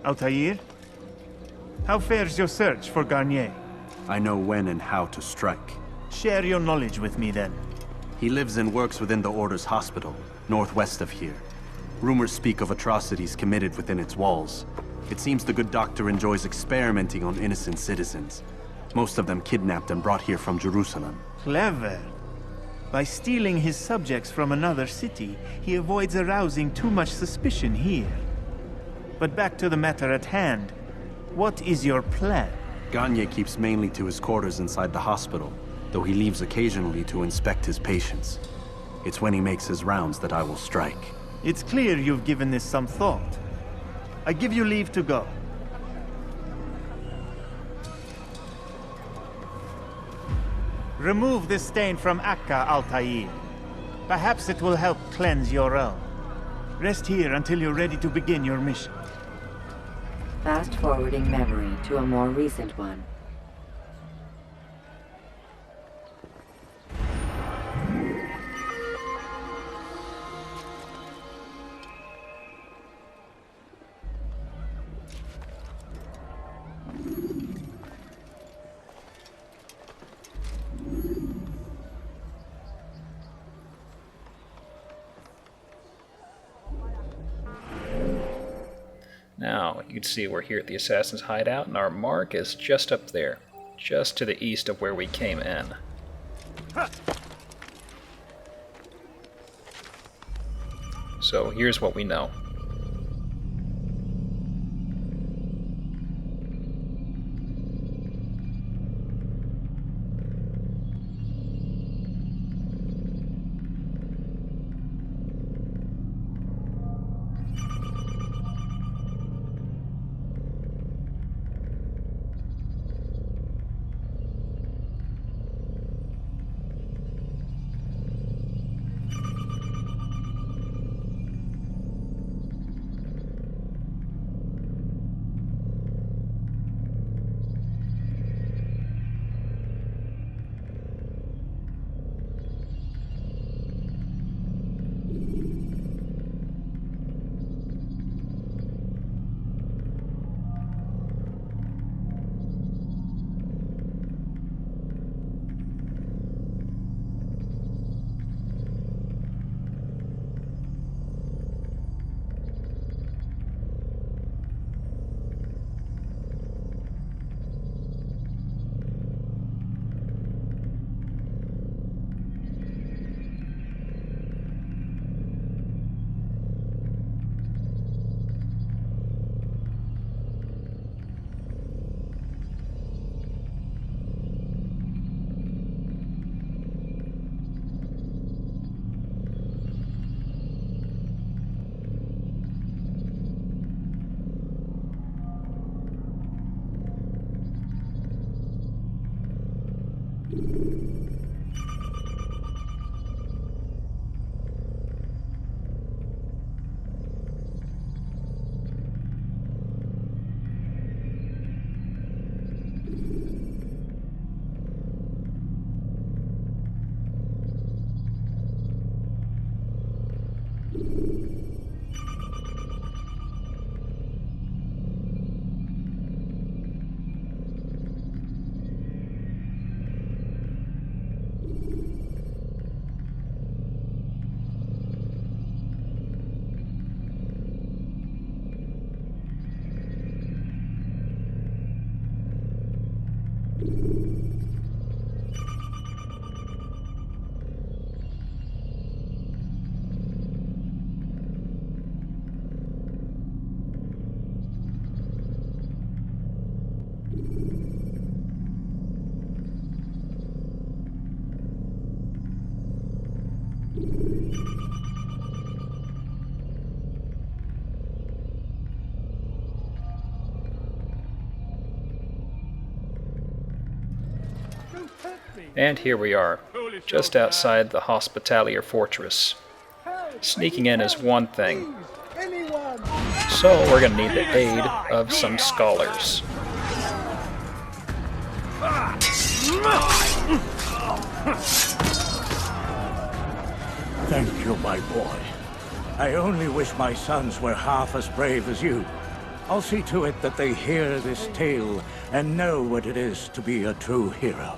Altair? How fares your search for Garnier? I know when and how to strike. Share your knowledge with me, then. He lives and works within the Order's hospital, northwest of here. Rumors speak of atrocities committed within its walls. It seems the good doctor enjoys experimenting on innocent citizens. Most of them kidnapped and brought here from Jerusalem. Clever. By stealing his subjects from another city, he avoids arousing too much suspicion here. But back to the matter at hand. What is your plan? Garnier keeps mainly to his quarters inside the hospital, though he leaves occasionally to inspect his patients. It's when he makes his rounds that I will strike. It's clear you've given this some thought. I give you leave to go. Remove this stain from Akka, Altair. Perhaps it will help cleanse your own. Rest here until you're ready to begin your mission. Fast-forwarding memory to a more recent one. Now, you can see we're here at the Assassin's Hideout, and our mark is just up there, just to the east of where we came in. So here's what we know. And here we are, just outside the Hospitalier Fortress. Sneaking in is one thing, so we're going to need the aid of some scholars. Thank you, my boy. I only wish my sons were half as brave as you. I'll see to it that they hear this tale and know what it is to be a true hero.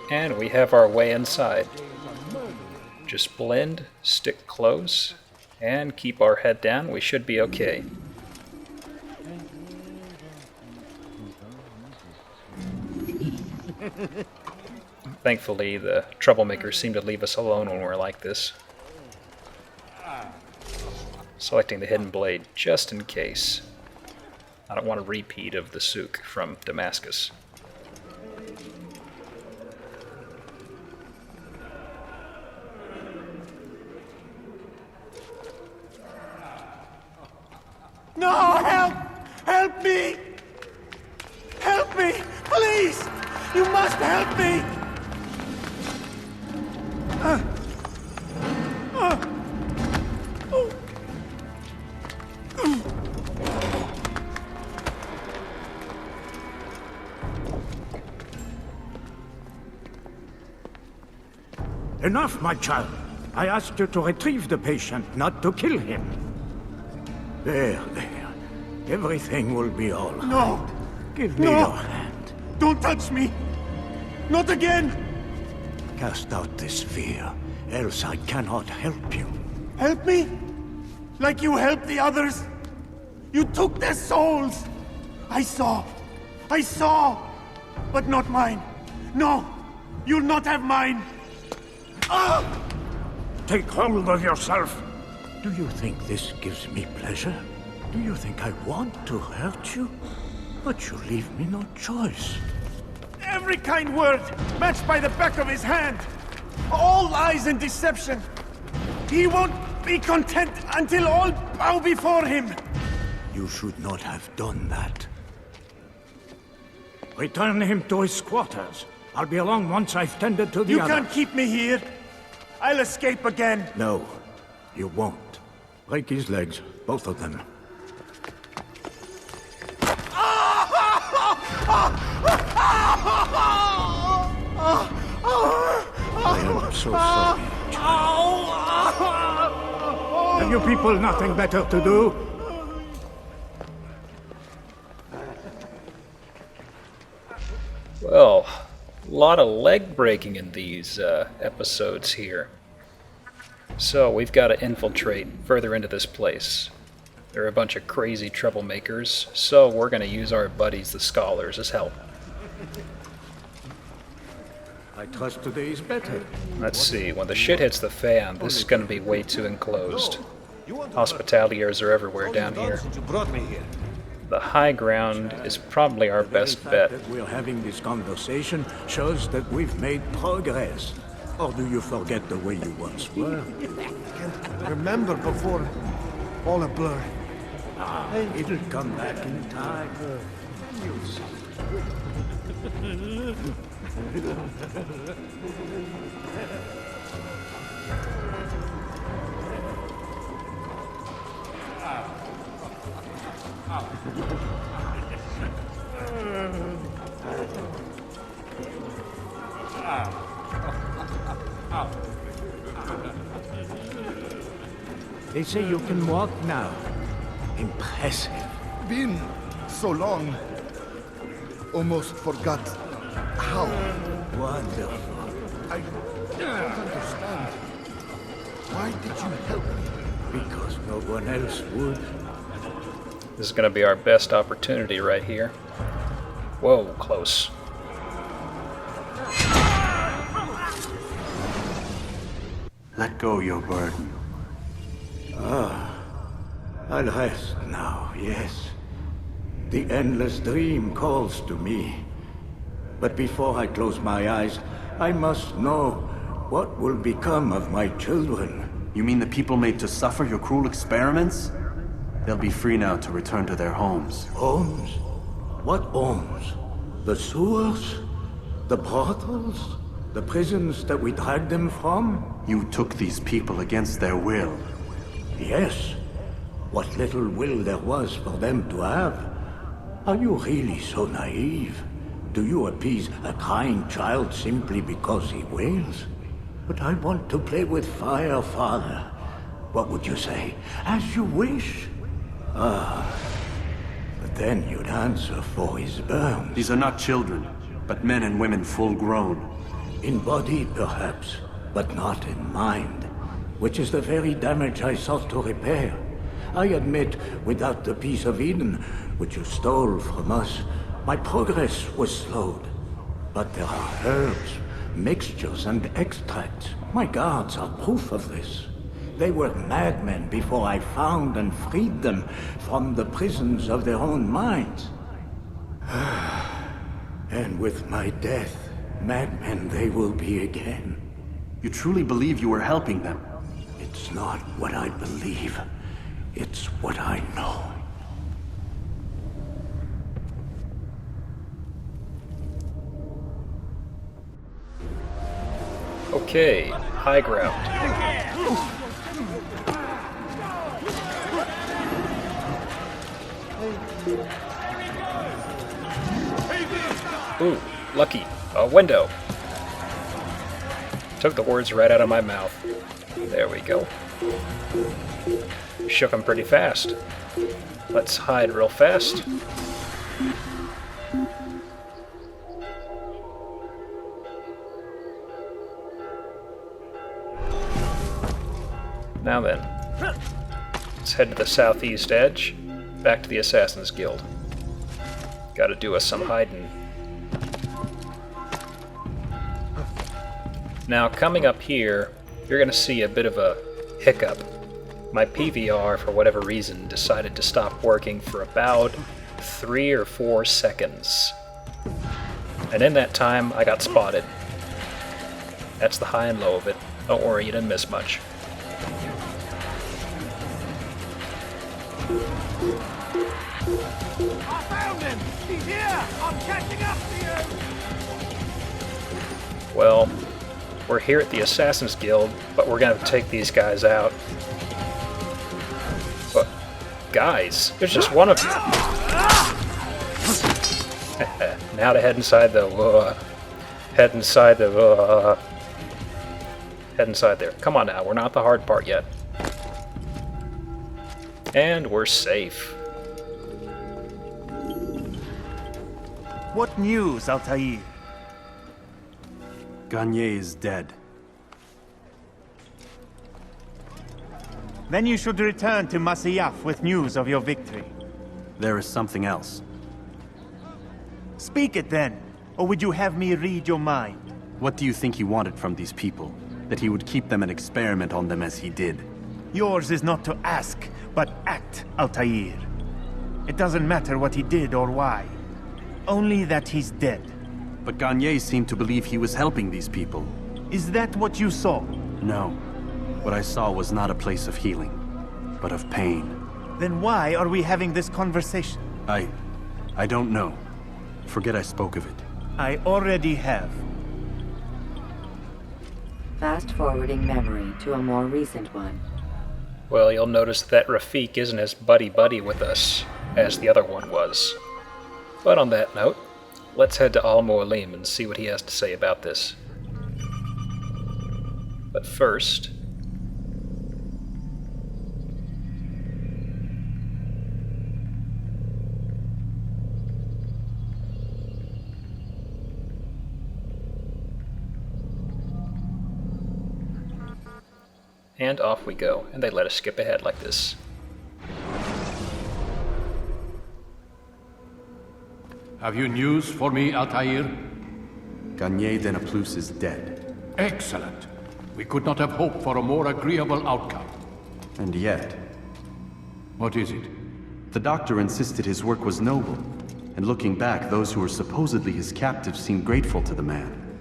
And we have our way inside. Just blend, stick close, and keep our head down. We should be okay. Thankfully, the troublemakers seem to leave us alone when we're like this. Selecting the hidden blade just in case. I don't want a repeat of the souk from Damascus. No, help! Help me! Help me! Please! You must help me! Enough, my child. I asked you to retrieve the patient, not to kill him. There. Everything will be all right. No! Give me your hand. Don't touch me! Not again! Cast out this fear, else I cannot help you. Help me? Like you helped the others? You took their souls! I saw! But not mine! No! You'll not have mine! Ah! Take hold of yourself! Do you think this gives me pleasure? Do you think I want to hurt you? But you leave me no choice. Every kind word matched by the back of his hand! All lies and deception! He won't be content until all bow before him! You should not have done that. Return him to his quarters. I'll be along once I've tended to the You other. can't keep me here! I'll escape again! No, you won't. Break his legs, both of them. I am so sorry. Have you people nothing better to do? Well, a lot of leg breaking in these episodes here. So we've got to infiltrate further into this place. There are a bunch of crazy troublemakers, so we're going to use our buddies, the scholars, as help. I trust today is better. Let's see, when the shit hits the fan, this is going to be way too enclosed. Hospitaliers are everywhere down here. The high ground is probably our best bet. The fact that we're having this conversation shows that we've made progress. Or do you forget the way you once were? Remember before all a blur. It'll come back in time. You'll see. They say you can walk now. Impressive. Been so long. Almost forgot how. Wonderful. I don't understand. Why did you help me? Because no one else would. This is going to be our best opportunity right here. Whoa, close. Let go your burden. I'll rest now, yes. The endless dream calls to me. But before I close my eyes, I must know what will become of my children. You mean the people made to suffer your cruel experiments? They'll be free now to return to their homes. Homes? What homes? The sewers? The brothels? The prisons that we dragged them from? You took these people against their will. Yes. What little will there was for them to have. Are you really so naive? Do you appease a crying child simply because he wails? But I want to play with fire, Father. What would you say? As you wish. But then you'd answer for his burns. These are not children, but men and women full grown. In body, perhaps, but not in mind. Which is the very damage I sought to repair. I admit, without the piece of Eden, which you stole from us, my progress was slowed. But there are herbs, mixtures, and extracts. My guards are proof of this. They were madmen before I found and freed them from the prisons of their own minds. And with my death, madmen they will be again. You truly believe you were helping them? It's not what I believe. It's what I know. Okay, high ground. Ooh, lucky. A window. Took the words right out of my mouth. There we go. Shook him pretty fast. Let's hide real fast. Now then, let's head to the southeast edge, back to the Assassin's Guild. Gotta do us some hiding. Now, coming up here, you're gonna see a bit of a hiccup. My PVR, for whatever reason, decided to stop working for about 3 or 4 seconds. And in that time, I got spotted. That's the high and low of it. Don't worry, you didn't miss much. I found him! He's here! I'm catching up to you! Well, we're here at the Assassin's Guild, but we're gonna take these guys out. But, guys, there's just one of you. Now to head inside the, head inside the, head inside there. Come on now, we're not the hard part yet. And we're safe. What news, Altair? Garnier is dead. Then you should return to Masyaf with news of your victory. There is something else. Speak it then, or would you have me read your mind? What do you think he wanted from these people? That he would keep them and experiment on them as he did? Yours is not to ask, but act, Altair. It doesn't matter what he did or why. Only that he's dead. But Garnier seemed to believe he was helping these people. Is that what you saw? No. What I saw was not a place of healing, but of pain. Then why are we having this conversation? I don't know. Forget I spoke of it. I already have. Fast-forwarding memory to a more recent one. Well, you'll notice that Rafik isn't as buddy-buddy with us as the other one was. But on that note, let's head to Al-Mualim and see what he has to say about this. But first... And off we go, and they let us skip ahead like this. Have you news for me, Altair? Garnier de Naplouse is dead. Excellent. We could not have hoped for a more agreeable outcome. And yet... What is it? The doctor insisted his work was noble. And looking back, those who were supposedly his captives seemed grateful to the man.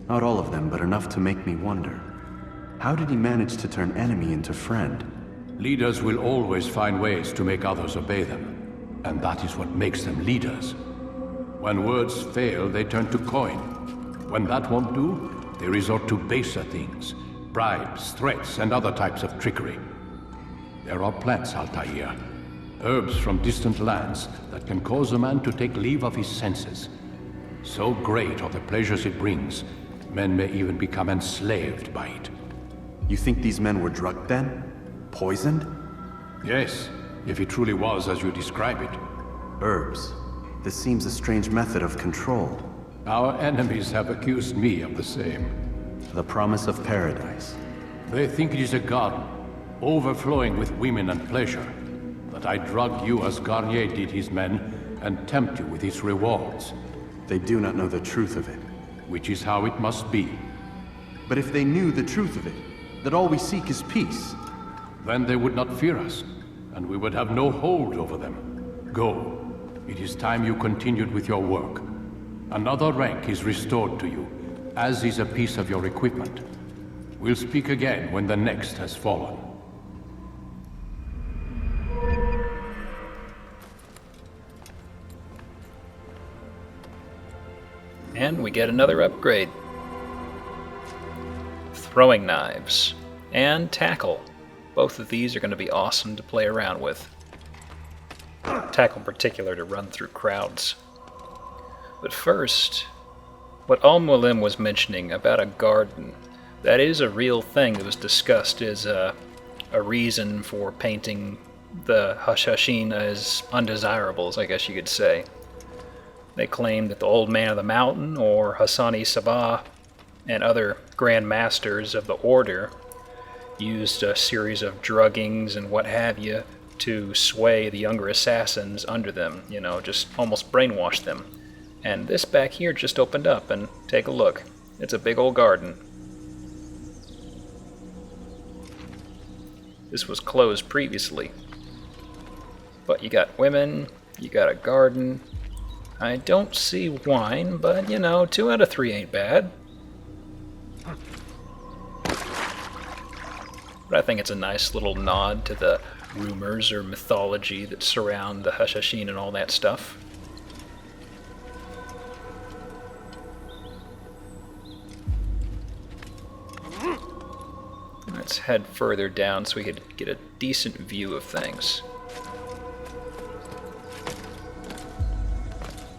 Not all of them, but enough to make me wonder. How did he manage to turn enemy into friend? Leaders will always find ways to make others obey them. And that is what makes them leaders. When words fail, they turn to coin. When that won't do, they resort to baser things. Bribes, threats, and other types of trickery. There are plants, Altair. Herbs from distant lands that can cause a man to take leave of his senses. So great are the pleasures it brings, Men may even become enslaved by it. You think these men were drugged then? Poisoned? Yes, if it truly was as you describe it. Herbs. This seems a strange method of control. Our enemies have accused me of the same. The promise of paradise. They think it is a garden, overflowing with women and pleasure. That I drug you as Garnier did his men, and tempt you with its rewards. They do not know the truth of it. Which is how it must be. But if they knew the truth of it, that all we seek is peace, then they would not fear us, and we would have no hold over them. Go. It is time you continued with your work. Another rank is restored to you, as is a piece of your equipment. We'll speak again when the next has fallen. And we get another upgrade. Throwing knives and tackle. Both of these are going to be awesome to play around with. Tackle in particular to run through crowds. But first, what Al-Mualim was mentioning about a garden, that is a real thing that was discussed as a reason for painting the Hashashin as undesirables, I guess you could say. They claim that the Old Man of the Mountain, or Hassani Sabah, and other Grand Masters of the Order used a series of druggings and what have you to sway the younger assassins under them, you know, just almost brainwash them. And this back here just opened up, and take a look. It's a big old garden. This was closed previously. But you got women, you got a garden. I don't see wine, but you know, 2 out of 3 ain't bad. But I think it's a nice little nod to the rumors or mythology that surround the Hashashin and all that stuff. Let's head further down so we could get a decent view of things.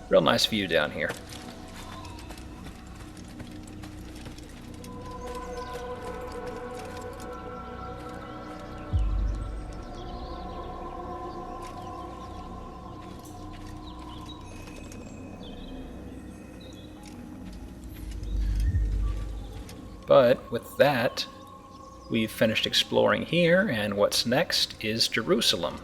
Real nice view down here. But with that, we've finished exploring here, and what's next is Jerusalem.